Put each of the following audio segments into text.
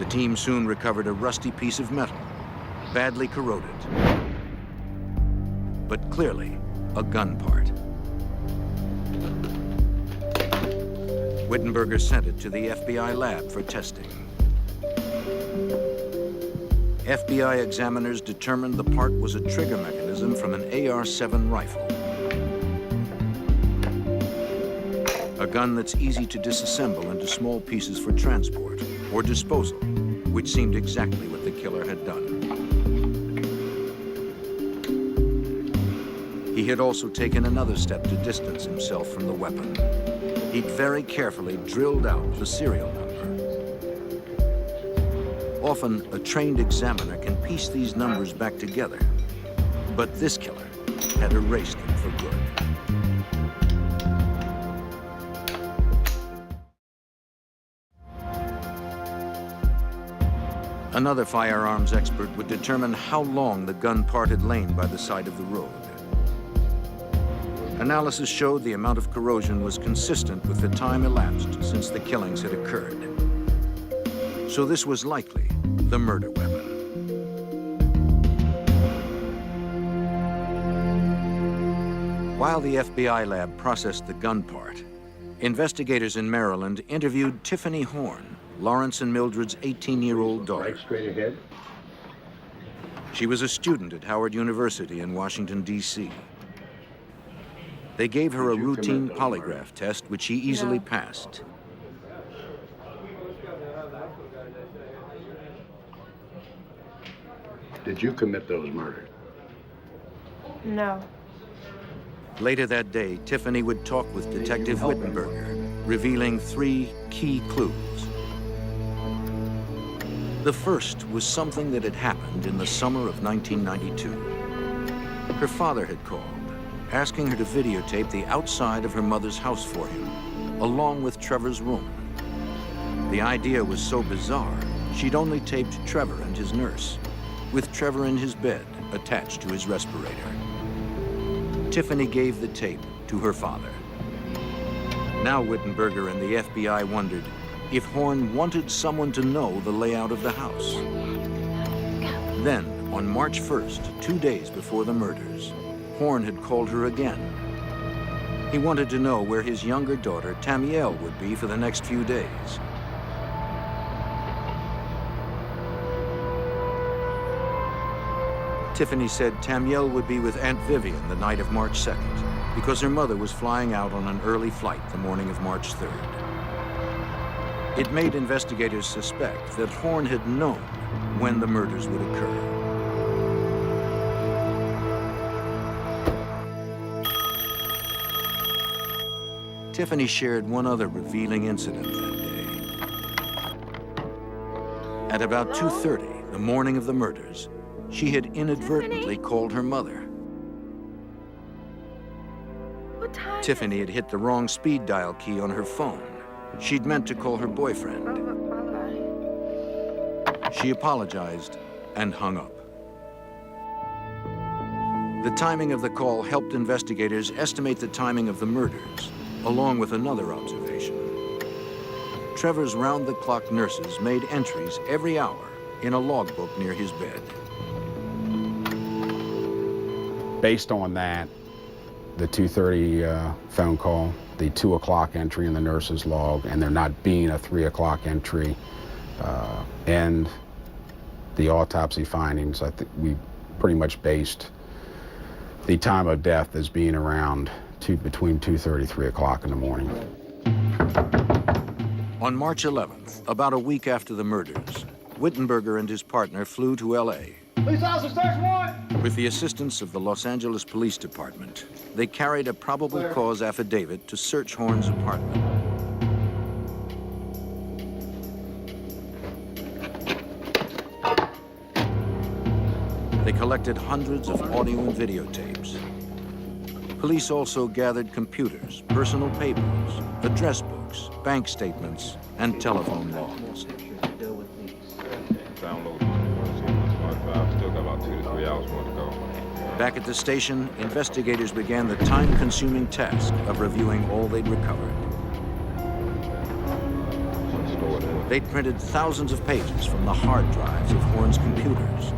The team soon recovered a rusty piece of metal, badly corroded, but clearly a gun part. Wittenberger sent it to the FBI lab for testing. FBI examiners determined the part was a trigger mechanism from an AR-7 rifle. A gun that's easy to disassemble into small pieces for transport or disposal, which seemed exactly what the killer had done. He had also taken another step to distance himself from the weapon. He'd very carefully drilled out the serial number. Often, a trained examiner can piece these numbers back together, but this killer had erased them for good. Another firearms expert would determine how long the gun part had lain by the side of the road. Analysis showed the amount of corrosion was consistent with the time elapsed since the killings had occurred. So this was likely the murder weapon. While the FBI lab processed the gun part, investigators in Maryland interviewed Tiffany Horn, Lawrence and Mildred's 18-year-old daughter. Right straight ahead. She was a student at Howard University in Washington, D.C. They gave her a routine polygraph test, which she easily passed. Did you commit those murders? No. Later that day, Tiffany would talk with Detective Wittenberger, revealing 3 key clues. The first was something that had happened in the summer of 1992. Her father had called, asking her to videotape the outside of her mother's house for him, along with Trevor's room. The idea was so bizarre, she'd only taped Trevor and his nurse, with Trevor in his bed, attached to his respirator. Tiffany gave the tape to her father. Now Wittenberger and the FBI wondered if Horn wanted someone to know the layout of the house. Then, on March 1st, 2 days before the murders, Horn had called her again. He wanted to know where his younger daughter, Tamiel, would be for the next few days. Tiffany said Tamiel would be with Aunt Vivian the night of March 2nd, because her mother was flying out on an early flight the morning of March 3rd. It made investigators suspect that Horn had known when the murders would occur. Tiffany shared one other revealing incident that day. At about 2:30, the morning of the murders, she had inadvertently called her mother. What time? Tiffany had hit the wrong speed dial key on her phone. She'd meant to call her boyfriend. She apologized and hung up. The timing of the call helped investigators estimate the timing of the murders, along with another observation. Trevor's round-the-clock nurses made entries every hour in a logbook near his bed. Based on that, the 2:30 phone call, the 2 o'clock entry in the nurse's log, and there not being a 3 o'clock entry, and the autopsy findings, I think we pretty much based the time of death as being around between 2:30, 3 o'clock in the morning. On March 11th, about a week after the murders, Wittenberger and his partner flew to L.A. Police officer, search warrant! With the assistance of the Los Angeles Police Department, they carried a probable cause affidavit to search Horn's apartment. They collected hundreds of audio and videotapes. Police also gathered computers, personal papers, address books, bank statements, and telephone logs. Still got about 2 to 3 hours more to go. Back at the station, investigators began the time-consuming task of reviewing all they'd recovered. Stored in They'd printed thousands of pages from the hard drives of Horn's computers.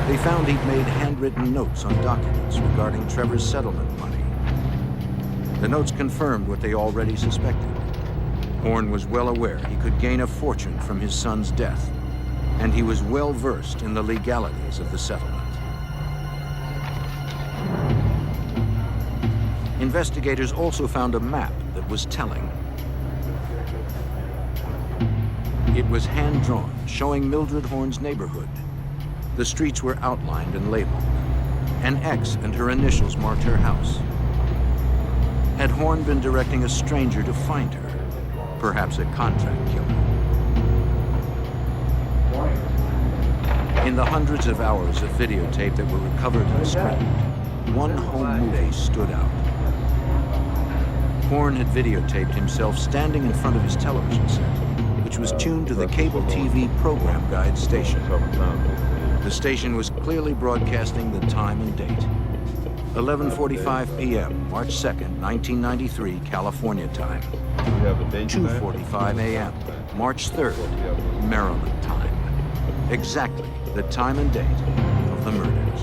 They found he'd made handwritten notes on documents regarding Trevor's settlement money. The notes confirmed what they already suspected. Horn was well aware he could gain a fortune from his son's death, and he was well versed in the legalities of the settlement. Investigators also found a map that was telling. It was hand-drawn, showing Mildred Horn's neighborhood. The streets were outlined and labeled. An X and her initials marked her house. Had Horn been directing a stranger to find her? Perhaps a contract killer. In the hundreds of hours of videotape that were recovered and screened, one home movie stood out. Horn had videotaped himself standing in front of his television set, which was tuned to the cable TV program guide station. The station was clearly broadcasting the time and date. 11:45 p.m., March 2nd, 1993, California time. 2:45 a.m., March 3rd, Maryland time. Exactly the time and date of the murders.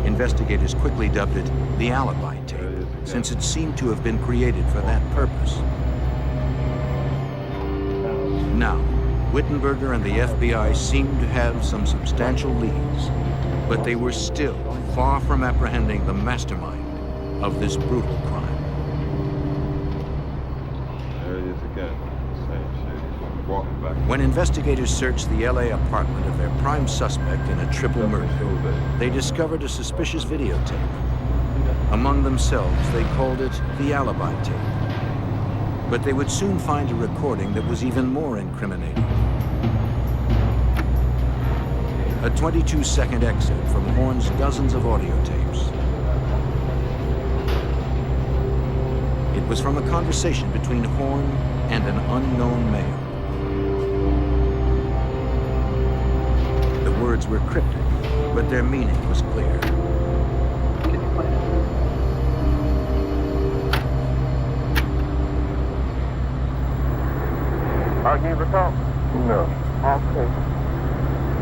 Investigators quickly dubbed it the alibi tape, since it seemed to have been created for that purpose. Now, Wittenberger and the FBI seemed to have some substantial leads, but they were still far from apprehending the mastermind of this brutal crime. There it is again. Same shit. Walking back. When investigators searched the LA apartment of their prime suspect in a triple murder, they discovered a suspicious videotape. Among themselves, they called it the alibi tape. But they would soon find a recording that was even more incriminating. A 22-second excerpt from Horn's dozens of audio tapes. It was from a conversation between Horn and an unknown male. The words were cryptic, but their meaning was clear. I gave a talk? No. Okay.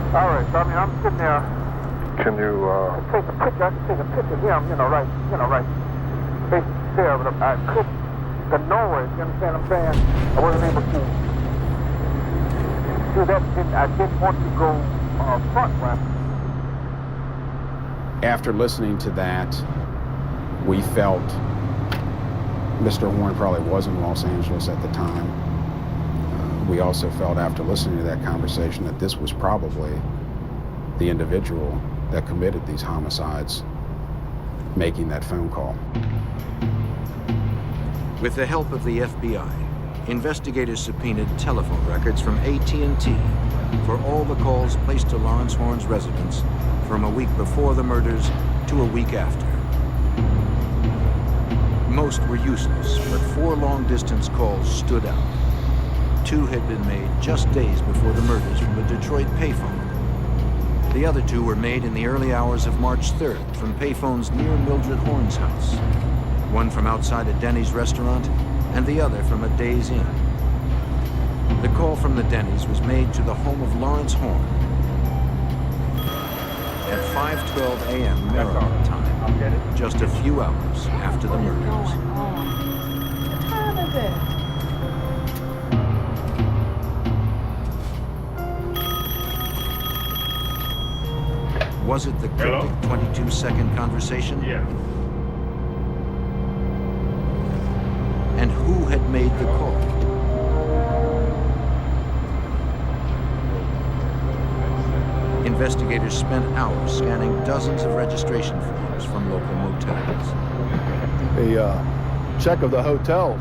All right, so I'm sitting there. Can you, Take a picture. I can take a picture of him, right facing there, but I couldn't, the noise, you understand what I'm saying? I wasn't able to do that. I didn't want to go front right. After listening to that, we felt Mr. Horn probably was in Los Angeles at the time. We also felt after listening to that conversation that this was probably the individual that committed these homicides making that phone call. With the help of the FBI, investigators subpoenaed telephone records from AT&T for all the calls placed to Lawrence Horn's residence from a week before the murders to a week after. Most were useless, but 4 long-distance calls stood out. 2 had been made just days before the murders from a Detroit payphone. The other 2 were made in the early hours of March 3rd from payphones near Mildred Horn's house. One from outside a Denny's restaurant, and the other from a Days Inn. The call from the Denny's was made to the home of Lawrence Horn at 5:12 a.m. Maryland time, just a few hours after the murders. What time is it? Was it the cryptic 22-second conversation? Yeah. And who had made the call? Investigators spent hours scanning dozens of registration forms from local motels. A check of the hotels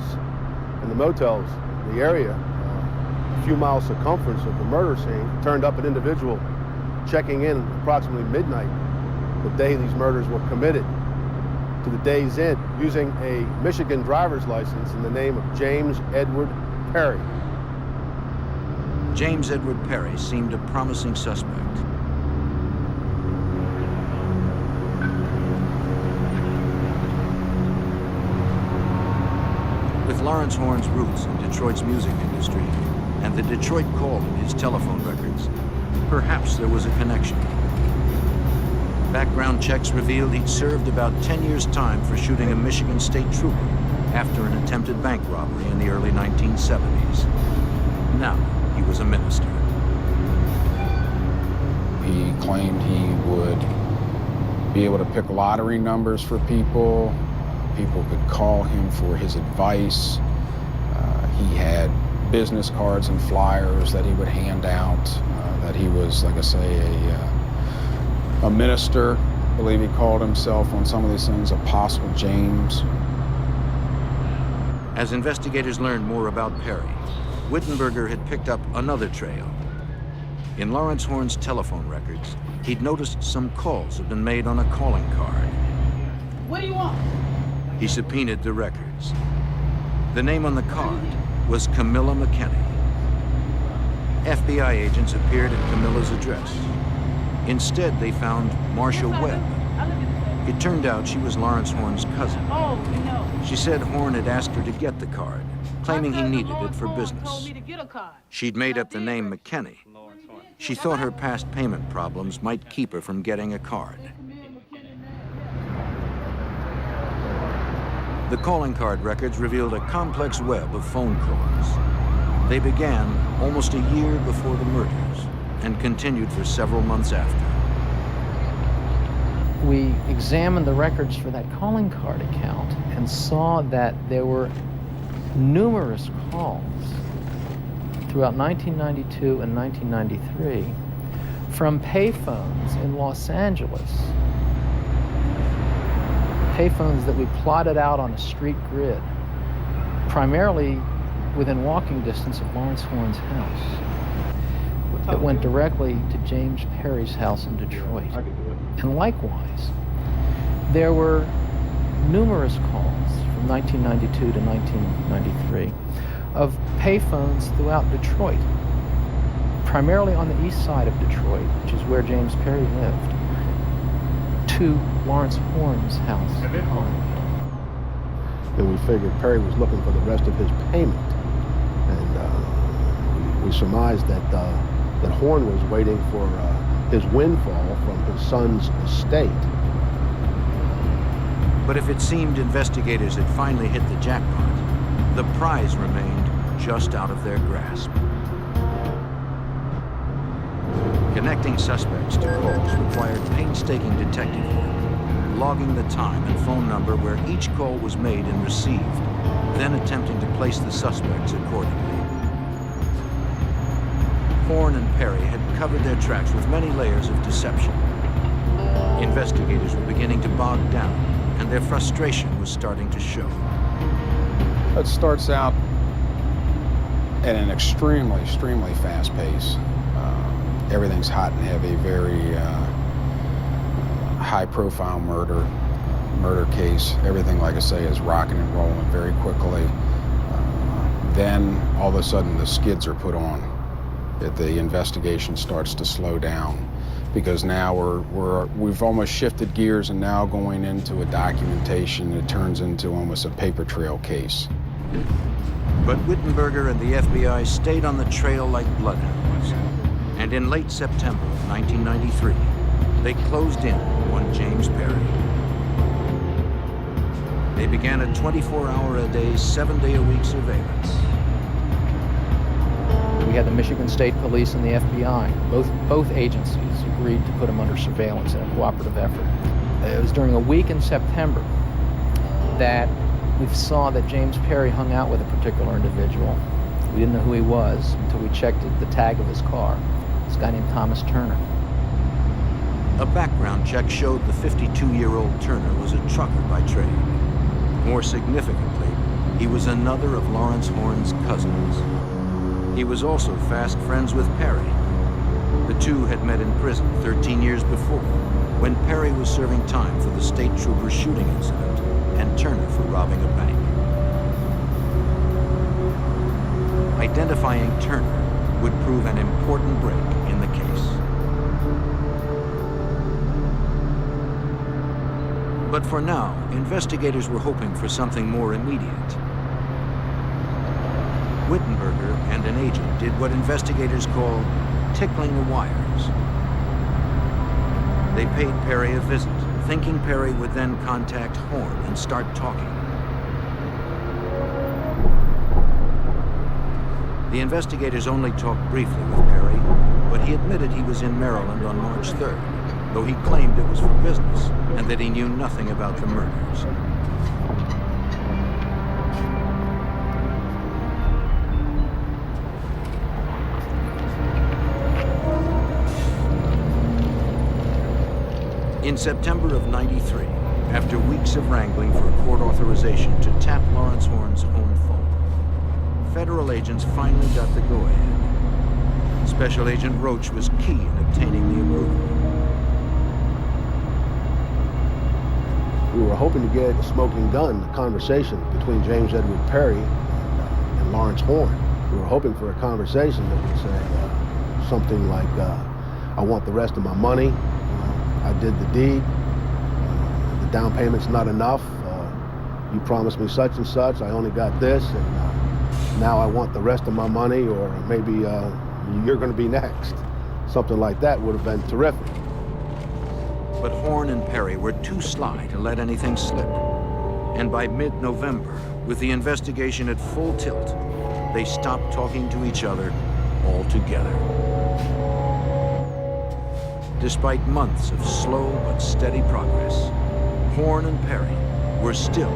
and the motels in the area, a few miles circumference of the murder scene, turned up an individual checking in approximately midnight the day these murders were committed to the Days Inn using a Michigan driver's license in the name of James Edward Perry. James Edward Perry seemed a promising suspect. With Lawrence Horn's roots in Detroit's music industry and the Detroit call in his telephone records, perhaps there was a connection. Background checks revealed he'd served about 10 years' time for shooting a Michigan State trooper after an attempted bank robbery in the early 1970s. Now he was a minister. He claimed he would be able to pick lottery numbers for people. People could call him for his advice. He had business cards and flyers that he would hand out, that he was, like I say, a minister. I believe he called himself on some of these things Apostle James. As investigators learned more about Perry, Wittenberger had picked up another trail. In Lawrence Horn's telephone records, he'd noticed some calls had been made on a calling card. What do you want? He subpoenaed the records. The name on the card was Camilla McKinney. FBI agents appeared at Camilla's address. Instead, they found Marcia Webb. It turned out she was Lawrence Horn's cousin. Oh, no. She said Horn had asked her to get the card, claiming he needed it for Told business. me to get a card. She'd made up the name McKinney. She thought her past payment problems might keep her from getting a card. The calling card records revealed a complex web of phone calls. They began almost a year before the murders and continued for several months after. We examined the records for that calling card account and saw that there were numerous calls throughout 1992 and 1993 from payphones in Los Angeles. Payphones that we plotted out on a street grid, primarily within walking distance of Lawrence Horn's house, that went directly to James Perry's house in Detroit. And likewise, there were numerous calls from 1992 to 1993 of payphones throughout Detroit, primarily on the east side of Detroit, which is where James Perry lived, to Lawrence Horn's house. And we figured Perry was looking for the rest of his payment. And we surmised that Horn was waiting for his windfall from his son's estate. But if it seemed investigators had finally hit the jackpot, the prize remained just out of their grasp. Connecting suspects to calls required painstaking detective work, logging the time and phone number where each call was made and received, then attempting to place the suspects accordingly. Horn and Perry had covered their tracks with many layers of deception. Investigators were beginning to bog down, and their frustration was starting to show. It starts out at an extremely fast pace. Everything's hot and heavy, very high-profile murder case. Everything, like I say, is rocking and rolling very quickly. Then, all of a sudden, the skids are put on. The investigation starts to slow down because now we've almost shifted gears and now going into a documentation that turns into almost a paper trail case. But Wittenberger and the FBI stayed on the trail like bloodhounds. And in late September of 1993, they closed in on James Perry. They began a 24-hour-a-day, 7-day-a-week surveillance. We had the Michigan State Police and the FBI. Both agencies agreed to put him under surveillance in a cooperative effort. It was during a week in September that we saw that James Perry hung out with a particular individual. We didn't know who he was until we checked the tag of his car. This guy named Thomas Turner. A background check showed the 52-year-old Turner was a trucker by trade. More significantly, he was another of Lawrence Horn's cousins. He was also fast friends with Perry. The two had met in prison 13 years before, when Perry was serving time for the state trooper shooting incident and Turner for robbing a bank. Identifying Turner would prove an important break in the case. But for now, investigators were hoping for something more immediate. Wittenberger and an agent did what investigators call tickling the wires. They paid Perry a visit, thinking Perry would then contact Horn and start talking. The investigators only talked briefly with Perry, but he admitted he was in Maryland on March 3rd, though he claimed it was for business and that he knew nothing about the murders. In September of '93, after weeks of wrangling for court authorization to tap Lawrence Horn's home phone, federal agents finally got the go-ahead. Special Agent Roach was key in obtaining the approval. We were hoping to get a smoking gun, a conversation between James Edward Perry and Lawrence Horn. We were hoping for a conversation that would say something like, I want the rest of my money. I did the deed. The down payment's not enough. You promised me such and such. I only got this, and now I want the rest of my money, or maybe you're going to be next. Something like that would have been terrific. But Horn and Perry were too sly to let anything slip. And by mid-November, with the investigation at full tilt, they stopped talking to each other altogether. Despite months of slow but steady progress, Horn and Perry were still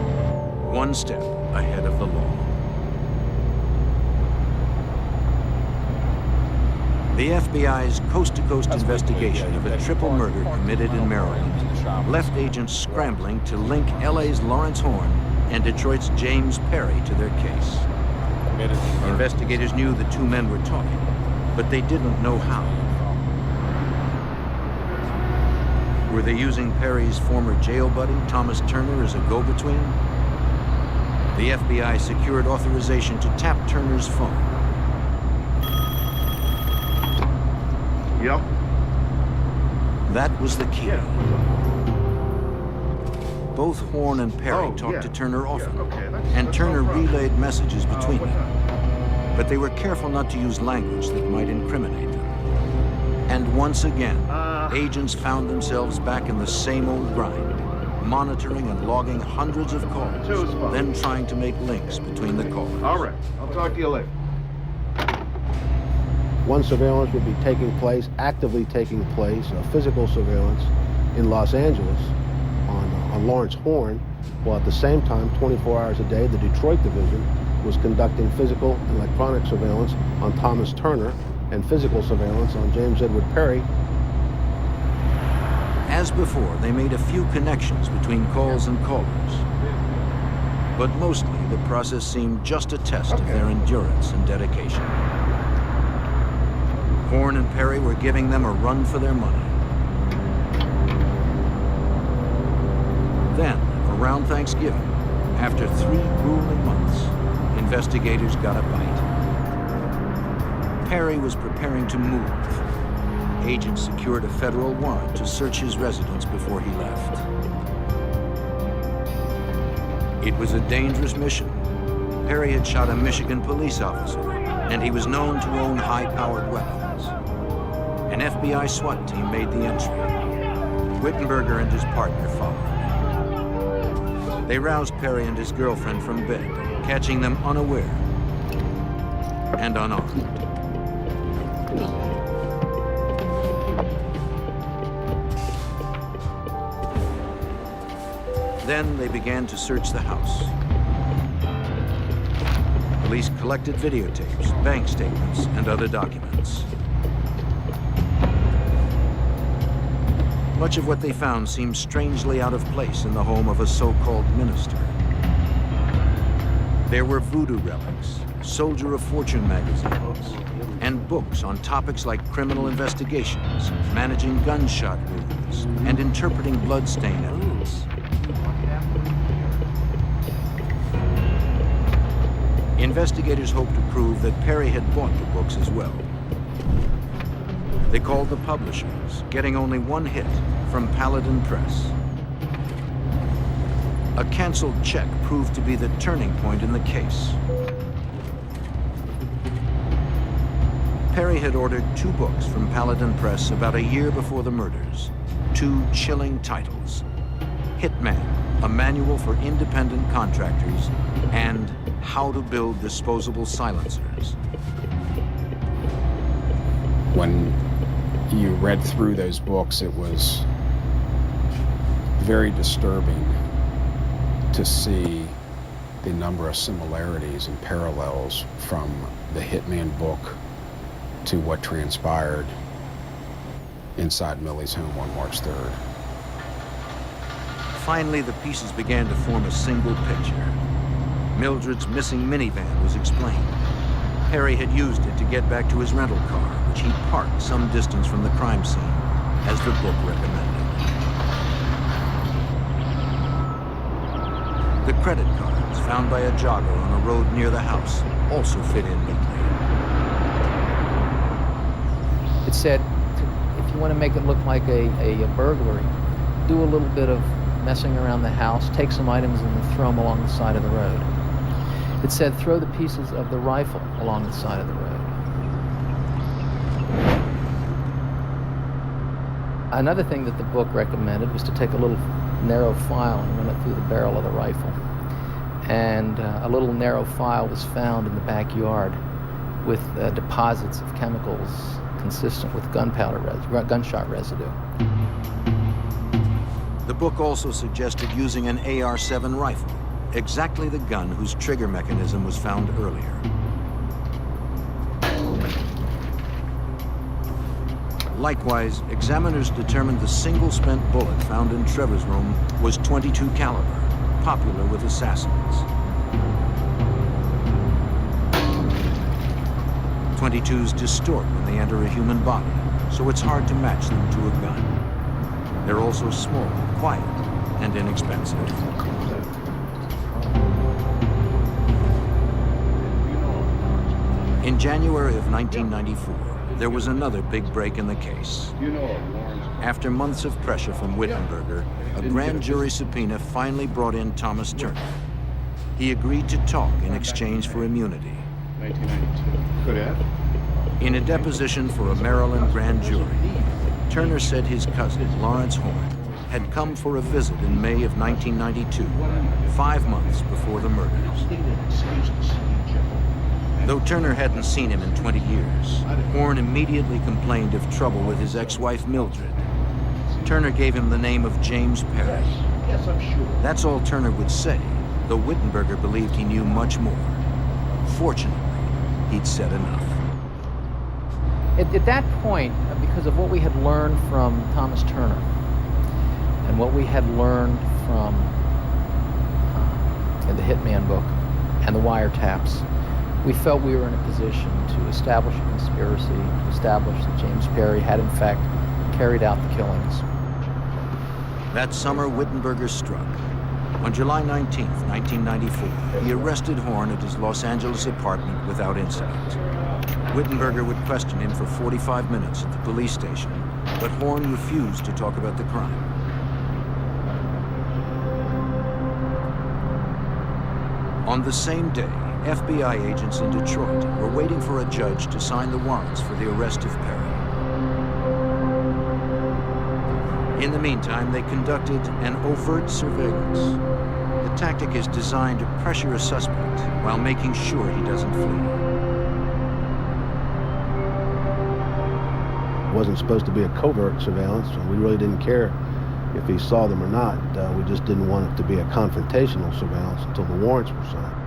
one step ahead of the law. The FBI's coast-to-coast investigation of a triple murder committed in Maryland left agents scrambling to link LA's Lawrence Horn and Detroit's James Perry to their case. Investigators knew the two men were talking, but they didn't know how. Were they using Perry's former jail buddy, Thomas Turner, as a go-between? The FBI secured authorization to tap Turner's phone. Yep. That was the key. Both Horn and Perry talked to Turner often, and Turner relayed messages between them. But they were careful not to use language that might incriminate them. And once again, agents found themselves back in the same old grind, monitoring and logging hundreds of calls, then trying to make links between the callers. All right, I'll talk to you later. One surveillance would be taking place, actively taking place, physical surveillance in Los Angeles on Lawrence Horn, while at the same time, 24 hours a day, the Detroit division was conducting physical and electronic surveillance on Thomas Turner and physical surveillance on James Edward Perry. As before, they made a few connections between calls and callers. But mostly, the process seemed just a test of their endurance and dedication. Horn and Perry were giving them a run for their money. Then, around Thanksgiving, after 3 grueling months, investigators got a bite. Perry was preparing to move. Agents secured a federal warrant to search his residence before he left. It was a dangerous mission. Perry had shot a Michigan police officer, and he was known to own high-powered weapons. An FBI SWAT team made the entry. Wittenberger and his partner followed. They roused Perry and his girlfriend from bed, catching them unaware and unarmed. Then they began to search the house. Police collected videotapes, bank statements, and other documents. Much of what they found seemed strangely out of place in the home of a so-called minister. There were voodoo relics, Soldier of Fortune magazines, and books on topics like criminal investigations, managing gunshot wounds, and interpreting bloodstain evidence. Investigators hoped to prove that Perry had bought the books as well. They called the publishers, getting only one hit from Paladin Press. A canceled check proved to be the turning point in the case. Perry had ordered 2 books from Paladin Press about a year before the murders. 2 chilling titles: Hitman, a manual for independent contractors, and How to Build Disposable Silencers. When you read through those books, it was very disturbing to see the number of similarities and parallels from the Hitman book to what transpired inside Millie's home on March 3rd. Finally, the pieces began to form a single picture. Mildred's missing minivan was explained. Perry had used it to get back to his rental car, which he parked some distance from the crime scene, as the book recommended. The credit cards found by a jogger on a road near the house also fit in neatly. It said, if you want to make it look like a burglary, do a little bit of messing around the house, take some items and then throw them along the side of the road. It said, throw the pieces of the rifle along the side of the road. Another thing that the book recommended was to take a little narrow file and run it through the barrel of the rifle. And a little narrow file was found in the backyard with deposits of chemicals consistent with gunshot residue. The book also suggested using an AR-7 rifle, exactly the gun whose trigger mechanism was found earlier. Likewise, examiners determined the single spent bullet found in Trevor's room was .22 caliber, popular with assassins. .22s distort when they enter a human body, so it's hard to match them to a gun. They're also small, quiet, and inexpensive. In January of 1994, there was another big break in the case. After months of pressure from Wittenberger, a grand jury subpoena finally brought in Thomas Turner. He agreed to talk in exchange for immunity. 1992. Could have. In a deposition for a Maryland grand jury, Turner said his cousin, Lawrence Horn, had come for a visit in May of 1992, 5 months before the murders. Though Turner hadn't seen him in 20 years, Horn immediately complained of trouble with his ex-wife Mildred. Turner gave him the name of James Perry. Yes, I'm sure. That's all Turner would say, though Wittenberger believed he knew much more. Fortunately, he'd said enough. At that point, because of what we had learned from Thomas Turner and what we had learned from the Hitman book and the wiretaps, we felt we were in a position to establish a conspiracy, to establish that James Perry had in fact carried out the killings. That summer, Wittenberger struck. On July 19, 1994, he arrested Horn at his Los Angeles apartment without incident. Wittenberger would question him for 45 minutes at the police station, but Horn refused to talk about the crime. On the same day, FBI agents in Detroit were waiting for a judge to sign the warrants for the arrest of Perry. In the meantime, they conducted an overt surveillance. The tactic is designed to pressure a suspect while making sure he doesn't flee. It wasn't supposed to be a covert surveillance, so we really didn't care if he saw them or not. We just didn't want it to be a confrontational surveillance until the warrants were signed.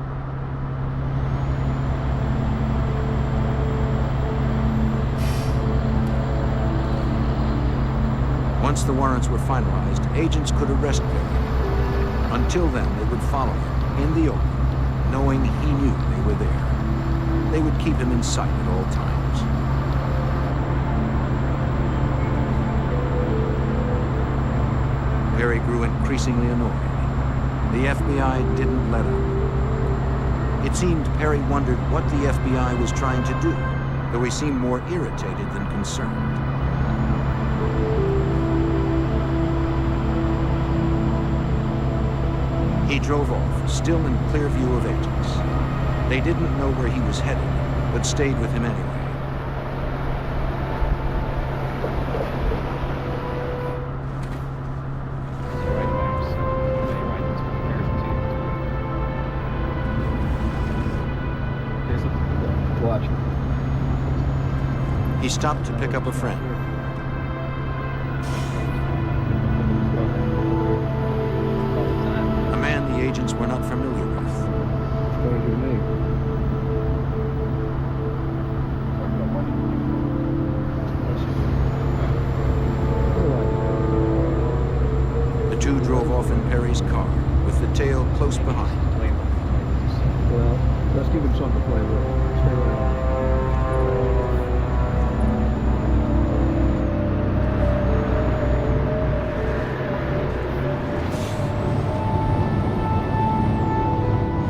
Once the warrants were finalized, agents could arrest Perry. Until then, they would follow him in the open, knowing he knew they were there. They would keep him in sight at all times. Perry grew increasingly annoyed. The FBI didn't let up. It seemed Perry wondered what the FBI was trying to do, though he seemed more irritated than concerned. He drove off, still in clear view of agents. They didn't know where he was headed, but stayed with him anyway. watching. He stopped to pick up a friend. A man the agents were not familiar with. Stranger to me. The two drove off in Perry's car, with the tail close behind. Well, let's give him something to play with. Stay around.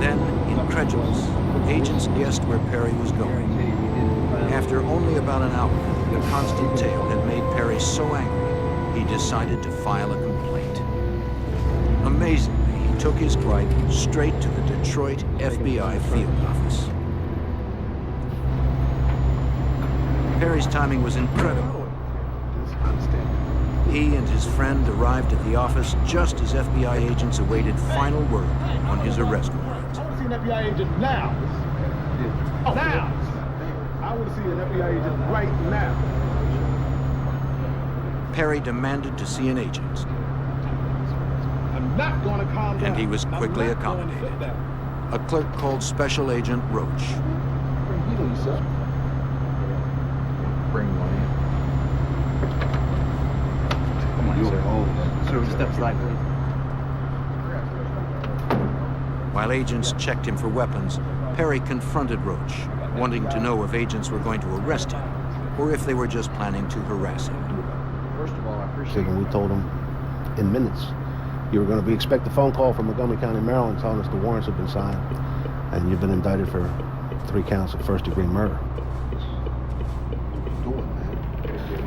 Then, incredulous, agents guessed where Perry was going. After only about an hour, the constant tail had made Perry so angry, he decided to file a complaint. Amazingly, he took his gripe straight to the Detroit FBI field office. Perry's timing was incredible. He and his friend arrived at the office just as FBI agents awaited final word on his arrest warrant. I want to see an FBI agent now. Oh, now. I want to see an FBI agent right now. Perry demanded to see an agent, I'm not going to calm down. and he was quickly accommodated. A clerk called Special Agent Roach. Bring one in. Come on, sir. Step slightly. While agents checked him for weapons, Perry confronted Roach, wanting to know if agents were going to arrest him or if they were just planning to harass him. First of all, I appreciate And we told him in minutes you were going to expect a phone call from Montgomery County, Maryland, telling us the warrants have been signed and you've been indicted for 3 counts of first-degree murder.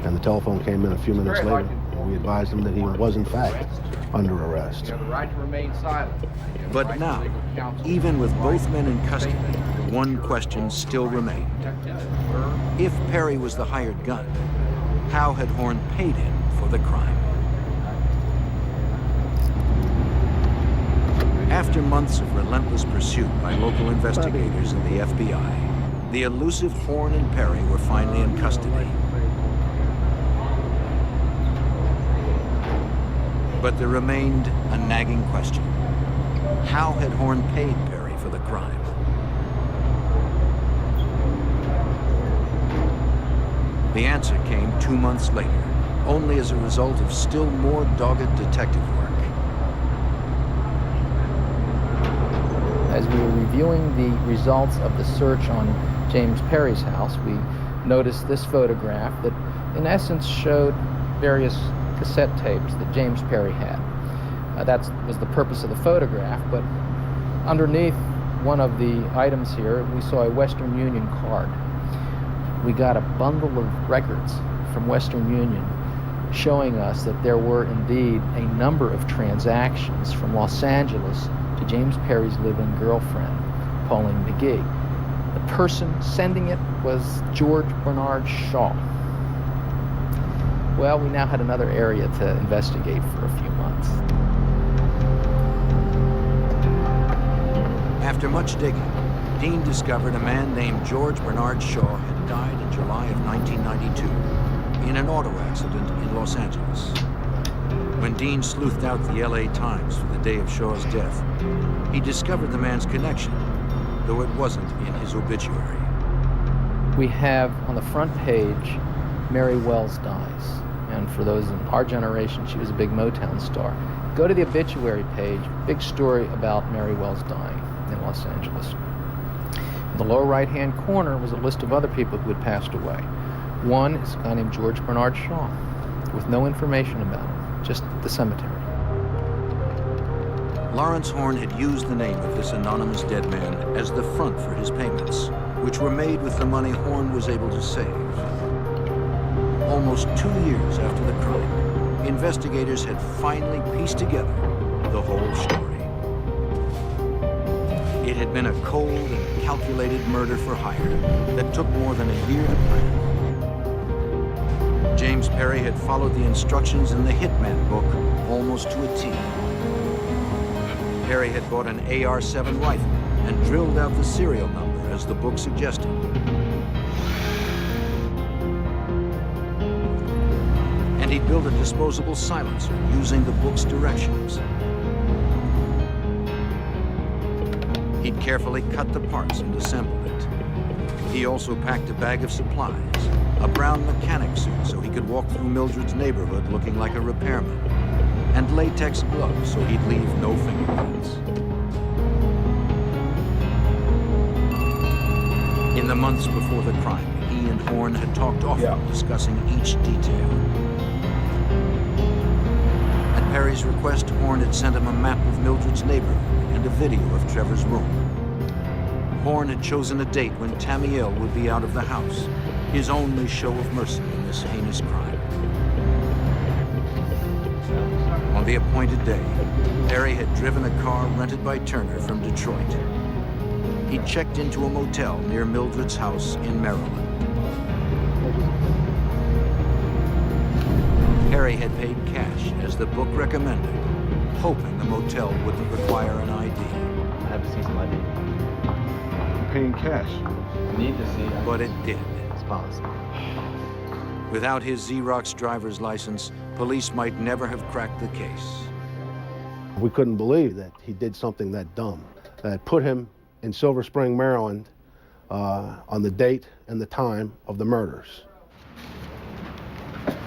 And the telephone came in a few minutes later, and we advised him that he was in fact under arrest. You have the right to remain silent. But now, even with both men in custody, one question still remained. If Perry was the hired gun, how had Horn paid him for the crime? After months of relentless pursuit by local investigators and the FBI, the elusive Horn and Perry were finally in custody. But there remained a nagging question. How had Horn paid Perry for the crime? The answer came 2 months later, only as a result of still more dogged detective work. As we were reviewing the results of the search on James Perry's house, we noticed this photograph that in essence showed various cassette tapes that James Perry had. That was the purpose of the photograph, but underneath one of the items here, we saw a Western Union card. We got a bundle of records from Western Union showing us that there were indeed a number of transactions from Los Angeles to James Perry's live-in girlfriend, Pauline McGee. The person sending it was George Bernard Shaw. Well, we now had another area to investigate for a few months. After much digging, Dean discovered a man named George Bernard Shaw had died in July of 1992 in an auto accident in Los Angeles. When Dean sleuthed out the LA Times for the day of Shaw's death, he discovered the man's connection, though it wasn't in his obituary. We have on the front page, Mary Wells dies. And for those in our generation, she was a big Motown star. Go to the obituary page, big story about Mary Wells dying in Los Angeles. In the lower right-hand corner was a list of other people who had passed away. One is a guy named George Bernard Shaw, with no information about him, just the cemetery. Lawrence Horn had used the name of this anonymous dead man as the front for his payments, which were made with the money Horn was able to save. Almost 2 years after the crime, investigators had finally pieced together the whole story. It had been a cold and calculated murder for hire that took more than a year to plan. James Perry had followed the instructions in the Hitman book almost to a T. Perry had bought an AR-7 rifle and drilled out the serial number as the book suggested. And he built a disposable silencer using the book's directions. He'd carefully cut the parts and assembled it. He also packed a bag of supplies, a brown mechanic suit so he could walk through Mildred's neighborhood looking like a repairman, and latex gloves so he'd leave no fingerprints. In the months before the crime, he and Horn had talked often, discussing each detail. At Perry's request, Horn had sent him a map of Mildred's neighborhood and a video of Trevor's room. Horn had chosen a date when Tamiel would be out of the house, his only show of mercy in this heinous crime. On the appointed day, Perry had driven a car rented by Turner from Detroit. He checked into a motel near Mildred's house in Maryland. Perry had paid cash, as the book recommended, hoping the motel wouldn't require an ID. I have to see some ID. Paying cash. I need to see. But it did. It's possible. Without his Xerox driver's license, police might never have cracked the case. We couldn't believe that he did something that dumb, that put him in Silver Spring, Maryland, on the date and the time of the murders.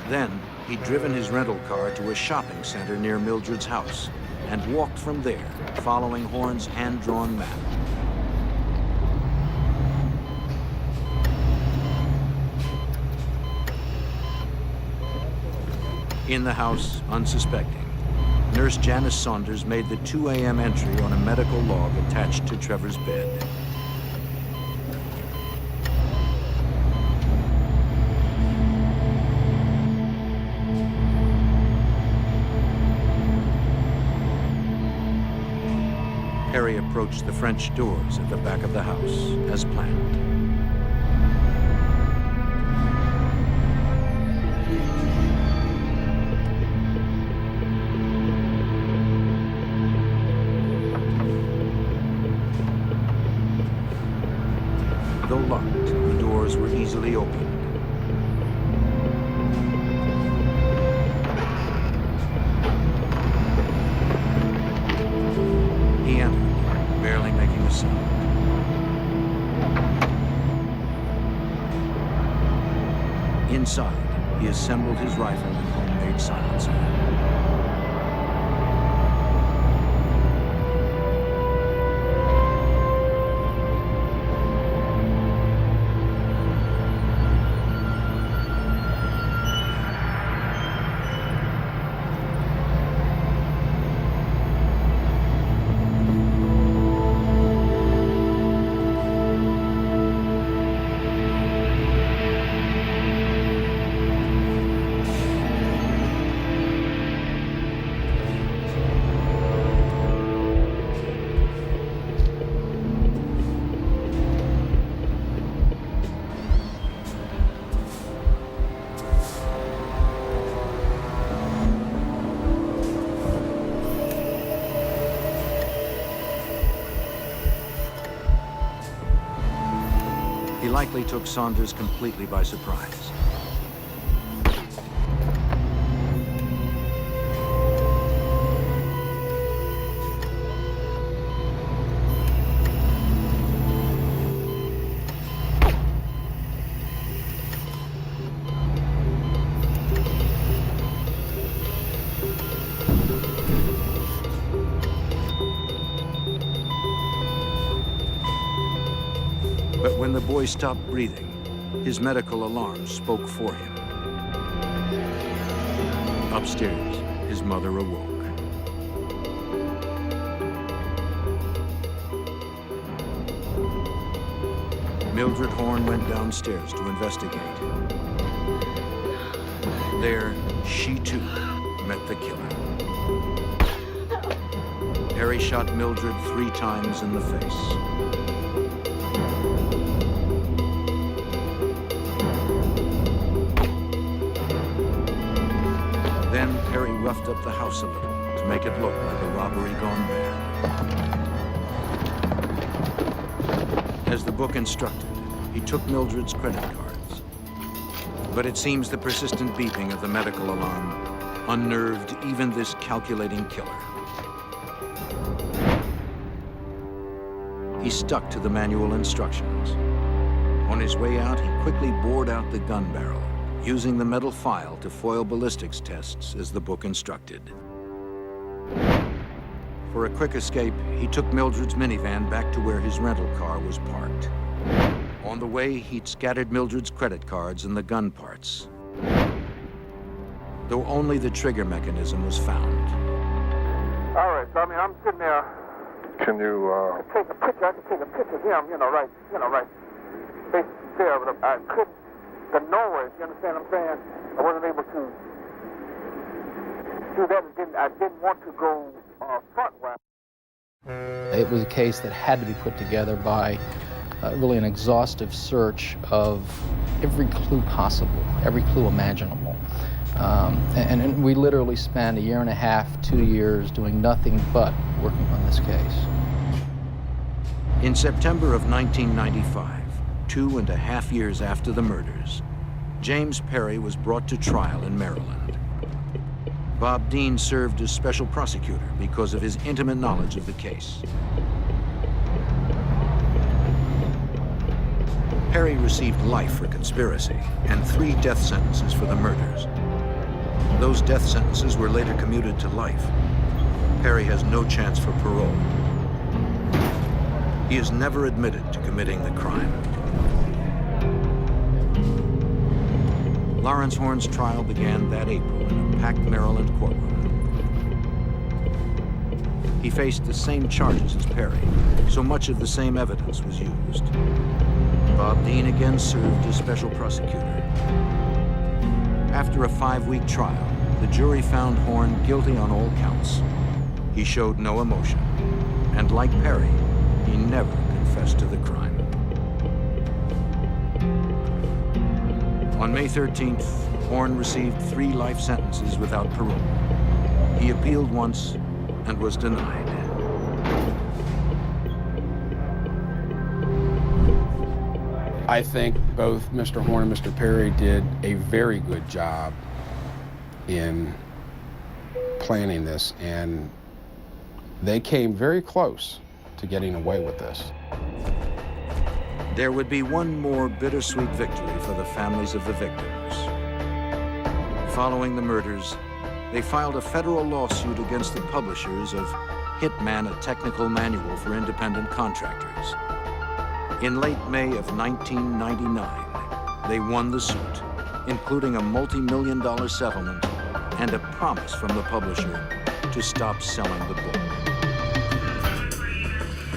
Then, he'd driven his rental car to a shopping center near Mildred's house and walked from there, following Horn's hand-drawn map. In the house, unsuspecting, Nurse Janice Saunders made the 2 a.m. entry on a medical log attached to Trevor's bed. Perry approached the French doors at the back of the house, as planned. Though locked, the doors were easily opened. He entered, barely making a sound. Inside, he assembled his rifle and homemade silencer. He likely took Saunders completely by surprise. But when the boy stopped breathing, his medical alarm spoke for him. Upstairs, his mother awoke. Mildred Horn went downstairs to investigate. There, she too met the killer. Perry shot Mildred 3 times in the face. Then Perry roughed up the house a little to make it look like a robbery gone bad. As the book instructed, he took Mildred's credit cards. But it seems the persistent beeping of the medical alarm unnerved even this calculating killer. He stuck to the manual instructions. On his way out, he quickly bored out the gun barrel, using the metal file to foil ballistics tests as the book instructed. For a quick escape, he took Mildred's minivan back to where his rental car was parked. On the way, he'd scattered Mildred's credit cards and the gun parts, though only the trigger mechanism was found. All right, so I mean, I'm sitting there. Can you, Take a picture. I can take a picture of him, right facing there, but I couldn't. The noise, you understand what I'm saying? I wasn't able to do that. I didn't want to go frontwise. It was a case that had to be put together by really an exhaustive search of every clue possible, every clue imaginable. And we literally spent 1.5 years, 2 years doing nothing but working on this case. In September of 1995, 2.5 years after the murders, James Perry was brought to trial in Maryland. Bob Dean served as special prosecutor because of his intimate knowledge of the case. Perry received life for conspiracy and 3 death sentences for the murders. Those death sentences were later commuted to life. Perry has no chance for parole. He has never admitted to committing the crime. Lawrence Horn's trial began that April in a packed Maryland courtroom. He faced the same charges as Perry, so much of the same evidence was used. Bob Dean again served as special prosecutor. After a 5-week trial, the jury found Horn guilty on all counts. He showed no emotion, and like Perry, he never confessed to the crime. On May 13th, Horn received 3 life sentences without parole. He appealed once and was denied. I think both Mr. Horn and Mr. Perry did a very good job in planning this, and they came very close to getting away with this. There would be one more bittersweet victory for the families of the victims. Following the murders, they filed a federal lawsuit against the publishers of Hitman, a technical manual for independent contractors. In late May of 1999, they won the suit, including a multi-million-dollar settlement and a promise from the publisher to stop selling the book.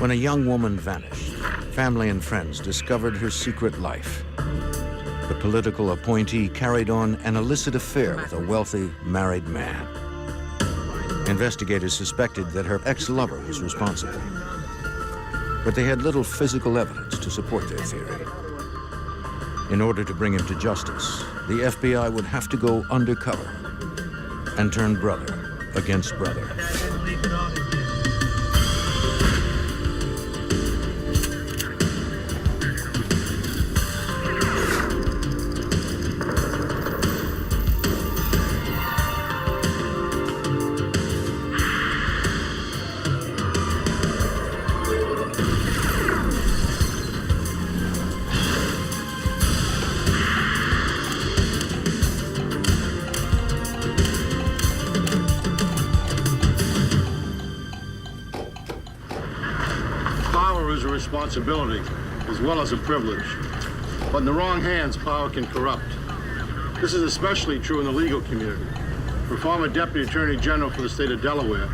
When a young woman vanished, family and friends discovered her secret life. The political appointee carried on an illicit affair with a wealthy, married man. Investigators suspected that her ex-lover was responsible, but they had little physical evidence to support their theory. In order to bring him to justice, the FBI would have to go undercover and turn brother against brother. Responsibility as well as a privilege. But in the wrong hands, power can corrupt. This is especially true in the legal community. For former Deputy Attorney General for the state of Delaware,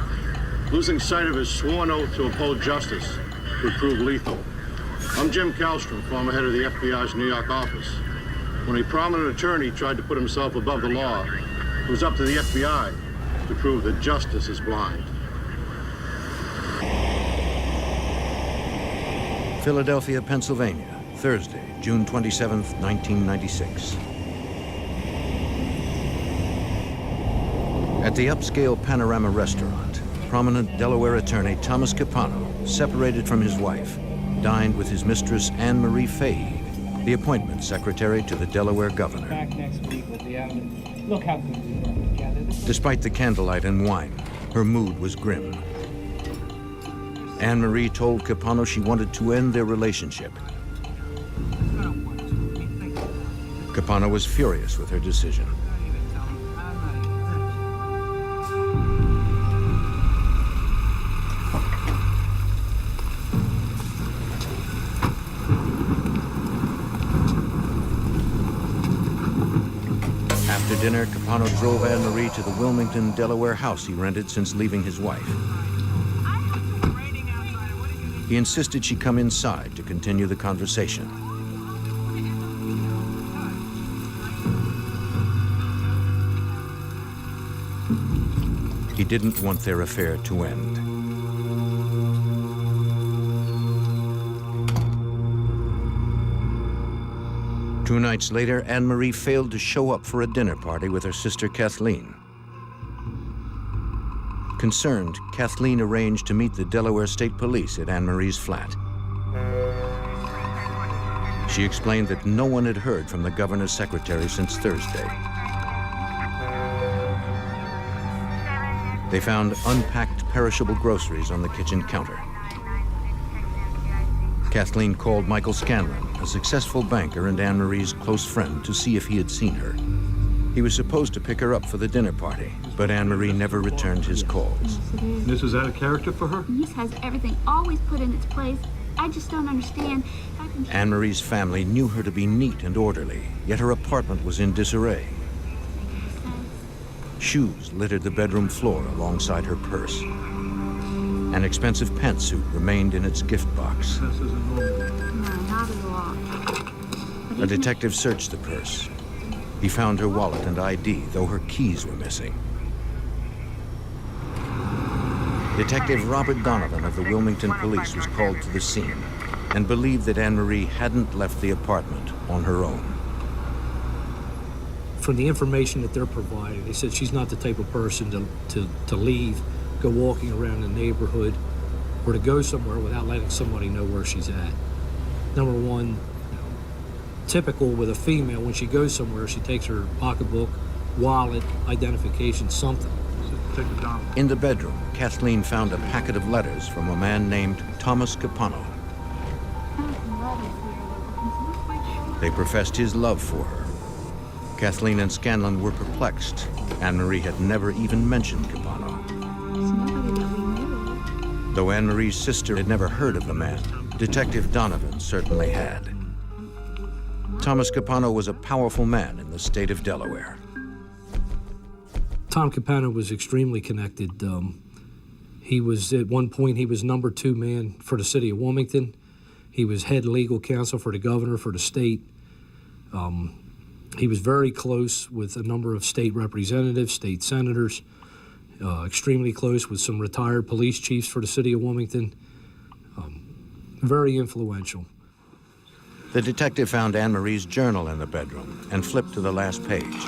losing sight of his sworn oath to uphold justice would prove lethal. I'm Jim Kallstrom, former head of the FBI's New York office. When a prominent attorney tried to put himself above the law, it was up to the FBI to prove that justice is blind. Philadelphia, Pennsylvania, Thursday, June 27th, 1996. At the upscale Panorama restaurant, prominent Delaware attorney Thomas Capano, separated from his wife, dined with his mistress Anne Marie Fahey, the appointment secretary to the Delaware governor. Back next week with the evidence. Look how good we work together. Despite the candlelight and wine, her mood was grim. Anne Marie told Capano she wanted to end their relationship. Capano was furious with her decision. After dinner, Capano drove Anne Marie to the Wilmington, Delaware house he rented since leaving his wife. He insisted she come inside to continue the conversation. He didn't want their affair to end. Two nights later, Anne Marie failed to show up for a dinner party with her sister Kathleen. Concerned, Kathleen arranged to meet the Delaware State Police at Anne Marie's flat. She explained that no one had heard from the governor's secretary since Thursday. They found unpacked perishable groceries on the kitchen counter. Kathleen called Michael Scanlon, a successful banker and Anne Marie's close friend, to see if he had seen her. He was supposed to pick her up for the dinner party, but Anne Marie never returned his calls. This is out of character for her? Niece has everything always put in its place. I just don't understand. Anne Marie's family knew her to be neat and orderly, yet her apartment was in disarray. Shoes littered the bedroom floor alongside her purse. An expensive pantsuit remained in its gift box. No, not at all. A detective searched the purse. He found her wallet and ID, though her keys were missing. Detective Robert Donovan of the Wilmington Police was called to the scene and believed that Anne Marie hadn't left the apartment on her own. From the information that they're providing, they said she's not the type of person to leave, go walking around the neighborhood, or to go somewhere without letting somebody know where she's at. Number one, typical with a female, when she goes somewhere, she takes her pocketbook, wallet, identification, something. In the bedroom, Kathleen found a packet of letters from a man named Thomas Capano. They professed his love for her. Kathleen and Scanlon were perplexed. Anne Marie had never even mentioned Capano. Though Anne Marie's sister had never heard of the man, Detective Donovan certainly had. Thomas Capano was a powerful man in the state of Delaware. Tom Capano was extremely connected. He was, at one point, he was number 2 man for the city of Wilmington. He was head legal counsel for the governor for the state. He was very close with a number of state representatives, state senators, extremely close with some retired police chiefs for the city of Wilmington. Very influential. The detective found Anne Marie's journal in the bedroom and flipped to the last page.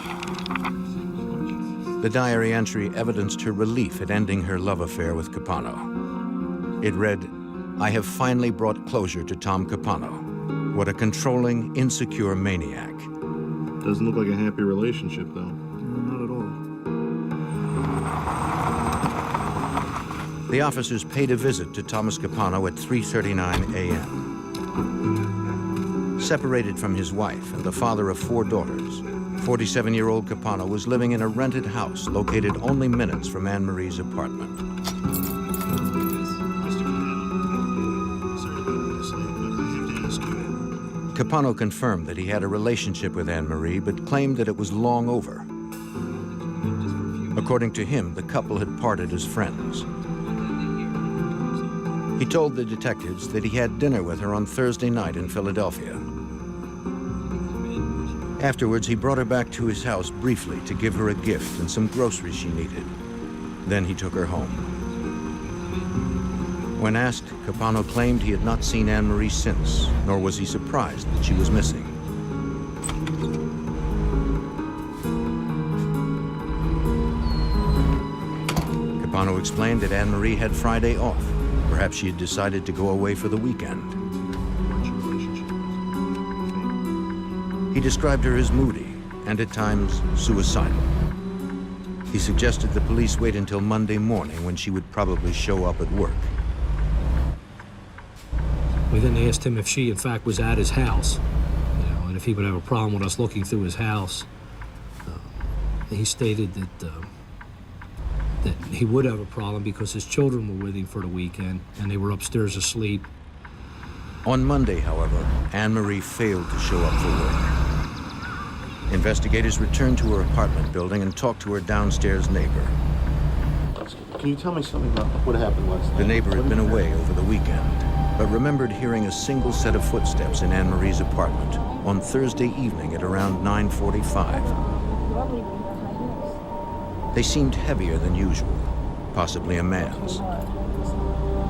The diary entry evidenced her relief at ending her love affair with Capano. It read, "I have finally brought closure to Tom Capano. What a controlling, insecure maniac." Doesn't look like a happy relationship, though. Not at all. The officers paid a visit to Thomas Capano at 3:39 a.m. Separated from his wife and the father of 4 daughters, 47-year-old Capano was living in a rented house located only minutes from Anne Marie's apartment. Capano confirmed that he had a relationship with Anne Marie, but claimed that it was long over. According to him, the couple had parted as friends. He told the detectives that he had dinner with her on Thursday night in Philadelphia. Afterwards, he brought her back to his house briefly to give her a gift and some groceries she needed. Then he took her home. When asked, Capano claimed he had not seen Anne Marie since, nor was he surprised that she was missing. Capano explained that Anne Marie had Friday off. Perhaps she had decided to go away for the weekend. He described her as moody and at times suicidal. He suggested the police wait until Monday morning when she would probably show up at work. We then asked him if she, in fact, was at his house, and if he would have a problem with us looking through his house. He stated that he would have a problem because his children were with him for the weekend and they were upstairs asleep. On Monday, however, Anne Marie failed to show up for work. Investigators returned to her apartment building and talked to her downstairs neighbor. Can you tell me something about what happened last night? The neighbor had been away over the weekend, but remembered hearing a single set of footsteps in Anne Marie's apartment on Thursday evening at around 9:45. They seemed heavier than usual, possibly a man's.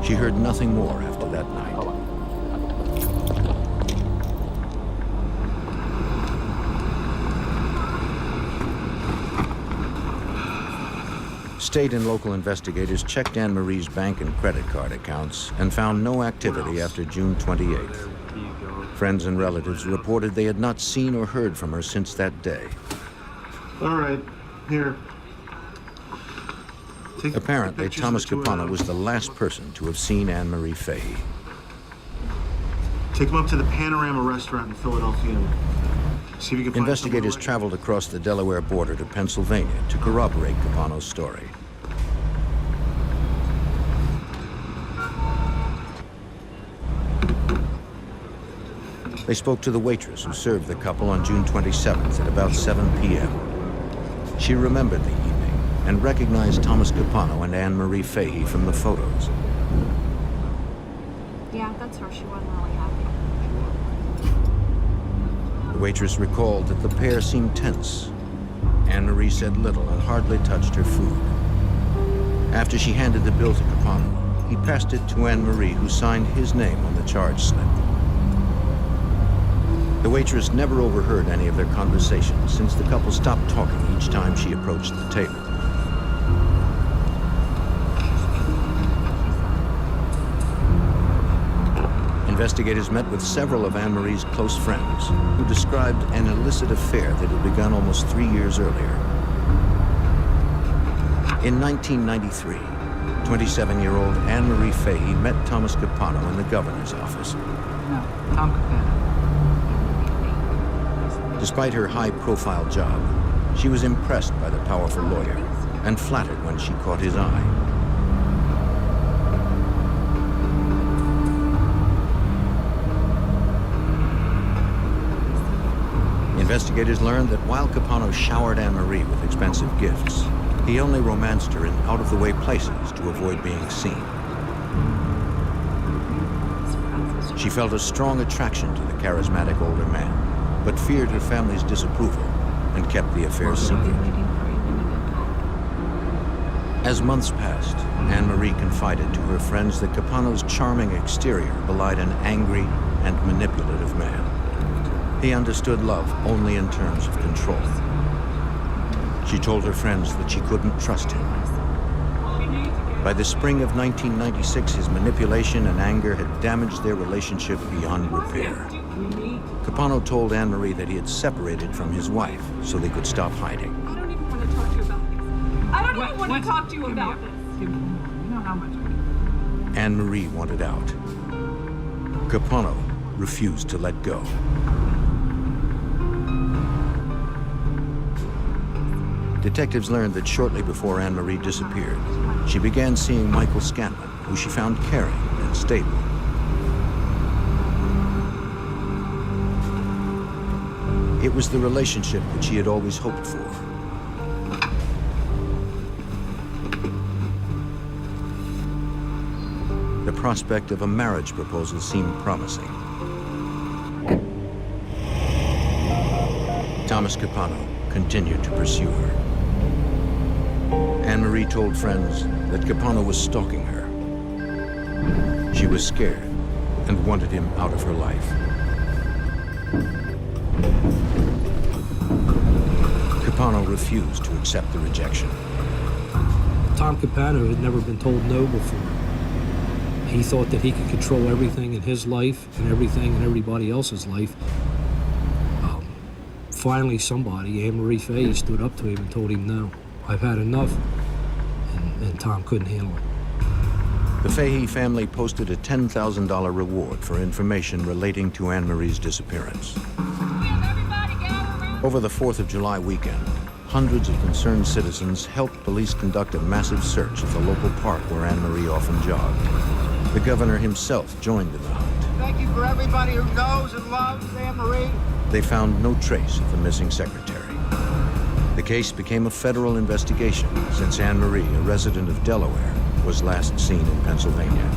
She heard nothing more after that night. State and local investigators checked Anne Marie's bank and credit card accounts and found no activity after June 28th. Friends and relatives reported they had not seen or heard from her since that day. All right, here. Apparently, Thomas Capano was the last person to have seen Anne Marie Fahey. Take him up to the Panorama restaurant in Philadelphia. See if you can find Investigators someone traveled across the Delaware border to Pennsylvania to corroborate Capano's story. They spoke to the waitress who served the couple on June 27th at about 7 p.m. She remembered the evening and recognized Thomas Capano and Anne Marie Fahey from the photos. Yeah, that's her. She wasn't really happy. The waitress recalled that the pair seemed tense. Anne Marie said little and hardly touched her food. After she handed the bill to Capano, he passed it to Anne Marie, who signed his name on the charge slip. The waitress never overheard any of their conversations since the couple stopped talking each time she approached the table. Investigators met with several of Anne Marie's close friends who described an illicit affair that had begun almost 3 years earlier. In 1993, 27-year-old Anne Marie Fahey met Thomas Capano in the governor's office. No, Tom Capano. Despite her high-profile job, she was impressed by the powerful lawyer and flattered when she caught his eye. Investigators learned that while Capano showered Anne Marie with expensive gifts, he only romanced her in out-of-the-way places to avoid being seen. She felt a strong attraction to the charismatic older man, but feared her family's disapproval and kept the affair secret. As months passed, Anne Marie confided to her friends that Capano's charming exterior belied an angry and manipulative man. He understood love only in terms of control. She told her friends that she couldn't trust him. By the spring of 1996, his manipulation and anger had damaged their relationship beyond repair. Capano told Anne Marie that he had separated from his wife so they could stop hiding. I don't even want to talk to you about this. I don't even want to talk to you about this. You know how much I... Anne Marie wanted out. Capano refused to let go. Detectives learned that shortly before Anne Marie disappeared, she began seeing Michael Scanlon, who she found caring and stable. It was the relationship that she had always hoped for. The prospect of a marriage proposal seemed promising. Thomas Capano continued to pursue her. Anne Marie told friends that Capano was stalking her. She was scared and wanted him out of her life. Capano refused to accept the rejection. Tom Capano had never been told no before. He thought that he could control everything in his life and everything in everybody else's life. Finally, somebody, Anne Marie Fahey, stood up to him and told him, no, I've had enough. And Tom couldn't handle it. The Fahey family posted a $10,000 reward for information relating to Anne Marie's disappearance. Over the 4th of July weekend, hundreds of concerned citizens helped police conduct a massive search at the local park where Anne Marie often jogged. The governor himself joined in the hunt. Thank you for everybody who knows and loves Anne Marie. They found no trace of the missing secretary. The case became a federal investigation since Anne Marie, a resident of Delaware, was last seen in Pennsylvania.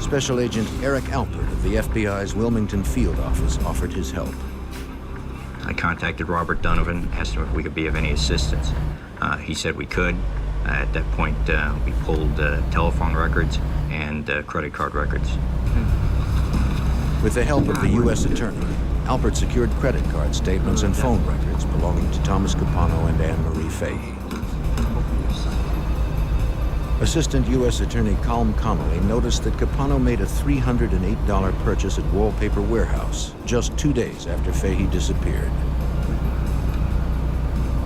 Special Agent Eric Alpert of the FBI's Wilmington field office offered his help. I contacted Robert Donovan, asked him if we could be of any assistance. He said we could. At that point, we pulled telephone records and credit card records. With the help of the U.S. Attorney, Alpert secured credit card statements and phone records belonging to Thomas Capano and Anne Marie Fahey. Assistant U.S. Attorney Colm Connolly noticed that Capano made a $308 purchase at Wallpaper Warehouse just 2 days after Fahey disappeared.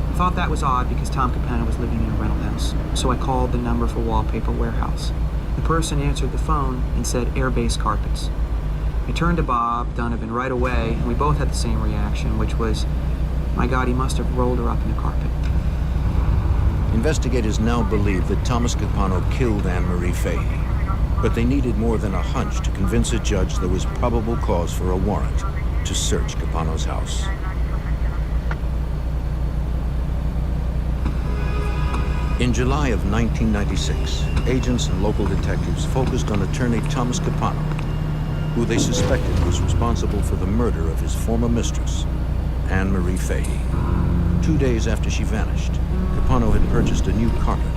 I thought that was odd because Tom Capano was living in a rental house, so I called the number for Wallpaper Warehouse. The person answered the phone and said air-based carpets. I turned to Bob Donovan right away, and we both had the same reaction, which was, my God, he must have rolled her up in the carpet. Investigators now believe that Thomas Capano killed Anne Marie Fahey, but they needed more than a hunch to convince a judge there was probable cause for a warrant to search Capano's house. In July of 1996, agents and local detectives focused on attorney Thomas Capano, who they suspected was responsible for the murder of his former mistress, Anne Marie Fahey. 2 days after she vanished, Capano had purchased a new carpet.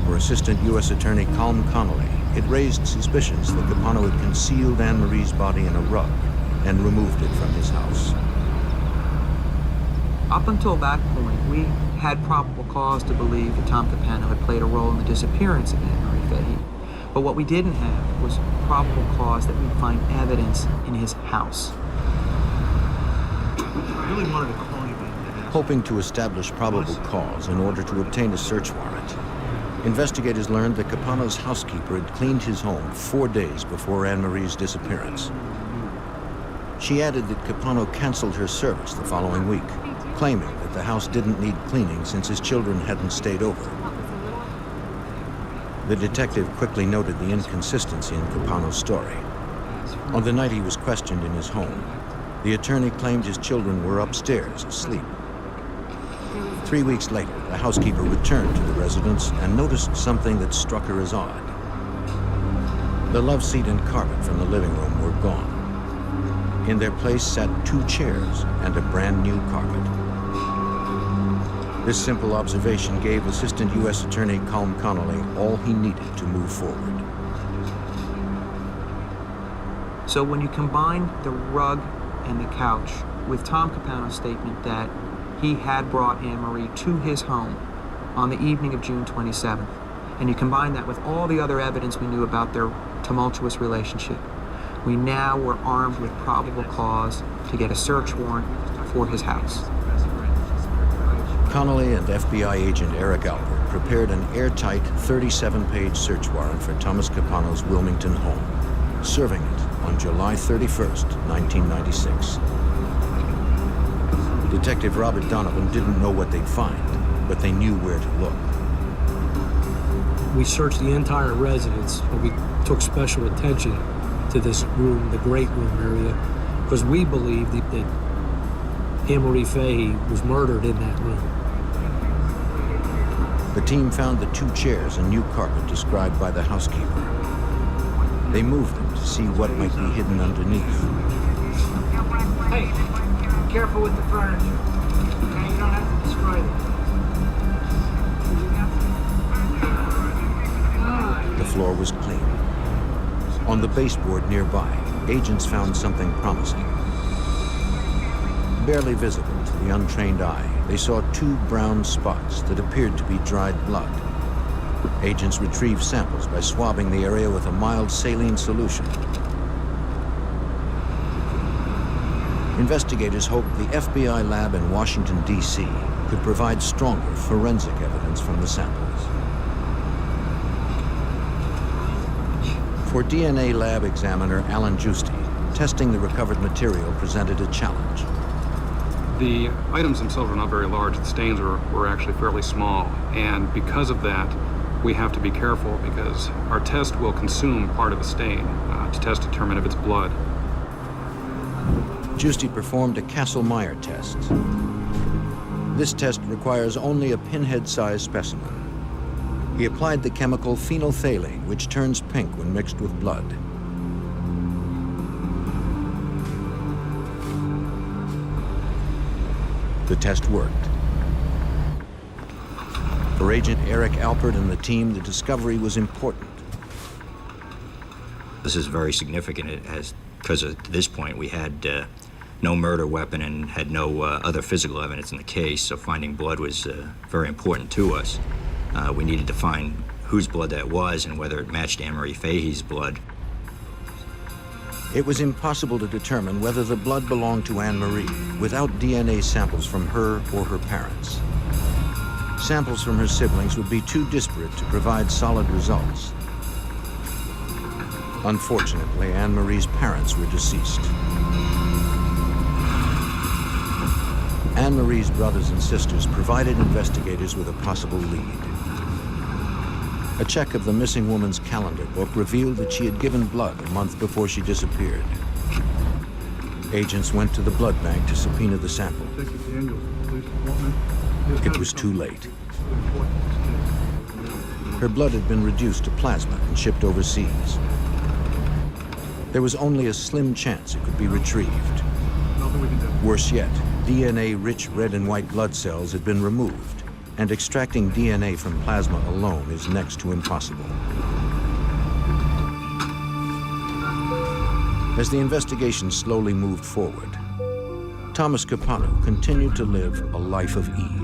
For Assistant U.S. Attorney Colm Connolly, it raised suspicions that Capano had concealed Anne Marie's body in a rug and removed it from his house. Up until that point, we had probable cause to believe that Tom Capano had played a role in the disappearance of Anne Marie Fahey. But what we didn't have was probable cause that we'd find evidence in his house. I really wanted to call you back. Hoping to establish probable cause in order to obtain a search warrant, investigators learned that Capano's housekeeper had cleaned his home 4 days before Anne Marie's disappearance. She added that Capano canceled her service the following week, claiming that the house didn't need cleaning since his children hadn't stayed over. The detective quickly noted the inconsistency in Capano's story. On the night he was questioned in his home, the attorney claimed his children were upstairs asleep. 3 weeks later, the housekeeper returned to the residence and noticed something that struck her as odd. The love seat and carpet from the living room were gone. In their place sat 2 chairs and a brand new carpet. This simple observation gave Assistant U.S. Attorney Colm Connolly all he needed to move forward. So when you combine the rug and the couch with Tom Capano's statement that he had brought Anne Marie to his home on the evening of June 27th, and you combine that with all the other evidence we knew about their tumultuous relationship, we now were armed with probable cause to get a search warrant for his house. Connolly and FBI agent Eric Alpert prepared an airtight 37-page search warrant for Thomas Capano's Wilmington home, serving it on July 31st, 1996. Detective Robert Donovan didn't know what they'd find, but they knew where to look. We searched the entire residence, but we took special attention to this room, the great room area, because we believed that Anne Marie Fahey was murdered in that room. The team found the 2 chairs and new carpet described by the housekeeper. They moved them to see what might be hidden underneath. Hey, be careful with the furniture. Okay, you don't have to destroy them. The floor was clean. On the baseboard nearby, agents found something promising. Barely visible to the untrained eye, they saw 2 brown spots that appeared to be dried blood. Agents retrieved samples by swabbing the area with a mild saline solution. Investigators hoped the FBI lab in Washington, D.C. could provide stronger forensic evidence from the samples. For DNA lab examiner Alan Giusti, testing the recovered material presented a challenge. The items themselves are not very large. The stains were actually fairly small. And because of that, we have to be careful because our test will consume part of a stain to test to determine if it's blood. Giusti performed a Kastle-Meyer test. This test requires only a pinhead-sized specimen. He applied the chemical phenolphthalein, which turns pink when mixed with blood. The test worked. For Agent Eric Alpert and the team, the discovery was important. This is very significant because at this point we had no murder weapon and had no other physical evidence in the case, so finding blood was very important to us. We needed to find whose blood that was and whether it matched Anne Marie Fahey's blood. It was impossible to determine whether the blood belonged to Anne Marie without DNA samples from her or her parents. Samples from her siblings would be too disparate to provide solid results. Unfortunately, Anne Marie's parents were deceased. Anne Marie's brothers and sisters provided investigators with a possible lead. A check of the missing woman's calendar book revealed that she had given blood a month before she disappeared. Agents went to the blood bank to subpoena the sample. It was too late. Her blood had been reduced to plasma and shipped overseas. There was only a slim chance it could be retrieved. Worse yet, DNA-rich red and white blood cells had been removed, and extracting DNA from plasma alone is next to impossible. As the investigation slowly moved forward, Thomas Capano continued to live a life of ease.